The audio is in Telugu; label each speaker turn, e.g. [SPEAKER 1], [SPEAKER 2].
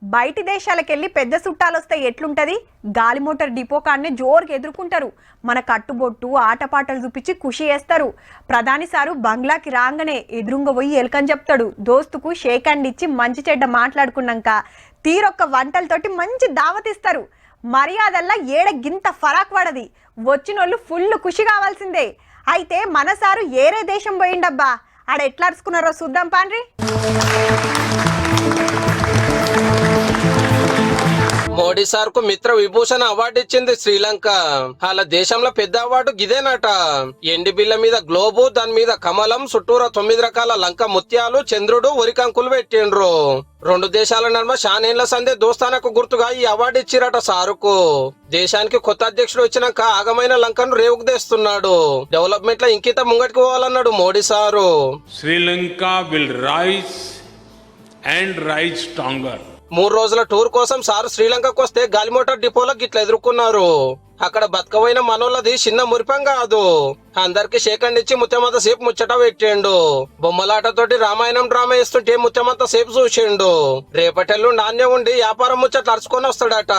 [SPEAKER 1] బయటి దేశాలకెళ్ళి పెద్ద చుట్టాలొస్తే ఎట్లుంటది? గాలి మోటార్ డిపో కాన్నే జోరుగా ఎదుర్కొంటారు. మన కట్టుబొట్టు ఆటపాటలు చూపించి ఖుషి చేస్తారు. ప్రధాని సారు బంగ్లాకి రాగానే ఎదురుంగ పోయి ఎల్కని చెప్తాడు. దోస్తుకు షేక్ హ్యాండ్ ఇచ్చి మంచి చెడ్డ మాట్లాడుకున్నాక తీరొక్క వంటలతోటి మంచి దావతిస్తారు. మర్యాదల్లా ఏడ గింత ఫరాక్ పడది. వచ్చినోళ్ళు ఫుల్ ఖుషి కావాల్సిందే. అయితే మన సారు ఏరే దేశం పోయిండబ్బా, ఆడ ఎట్లా అరుచుకున్నారో చూద్దాం పాండ్రి.
[SPEAKER 2] మోడీ సార్ కు మిత్ర విభూషణ అవార్డు ఇచ్చింది శ్రీలంక. వాళ్ళ దేశంలో పెద్ద అవార్డు గిదేనట. ఎండి బిల్ల మీద గ్లోబు, దాని మీద కమలం, చుట్టూరా 9 రకాల లంక ముత్యాలు, చంద్రుడు, ఉరికంకులు పెట్టిండ్రు. రెండు దేశాల నడుమ షానేళ్ల సందే దోస్తానకు గుర్తుగా ఈ అవార్డు ఇచ్చిరట సారుకు. దేశానికి కొత్త అధ్యక్షుడు వచ్చినాక ఆగమైన లంకను రేవుకు తెస్తున్నాడు. డెవలప్మెంట్ లో ఇంకిత ముంగటికి పోవాలన్నాడు Modi sir.
[SPEAKER 3] Sri Lanka will rise and rise stronger.
[SPEAKER 2] 3 రోజుల టూర్ కోసం సారు శ్రీలంకకు వస్తే గాలి మోటార్ డిపోలో గిట్ల ఎదుర్కొన్నారు. అక్కడ బతకవైన మనోళ్ళది చిన్న మురిపం కాదు. అందరికి షేకండ్ ఇచ్చి ముత్యమంత సేపు ముచ్చట పెట్టిండు. బొమ్మలాటతోటి రామాయణం డ్రామా వేస్తుంటే ముత్యమంత సేపు చూసిండు. రేపటెల్లు నాణ్యం ఉండి వ్యాపారం ముచ్చట అరుచుకొని వస్తాడట.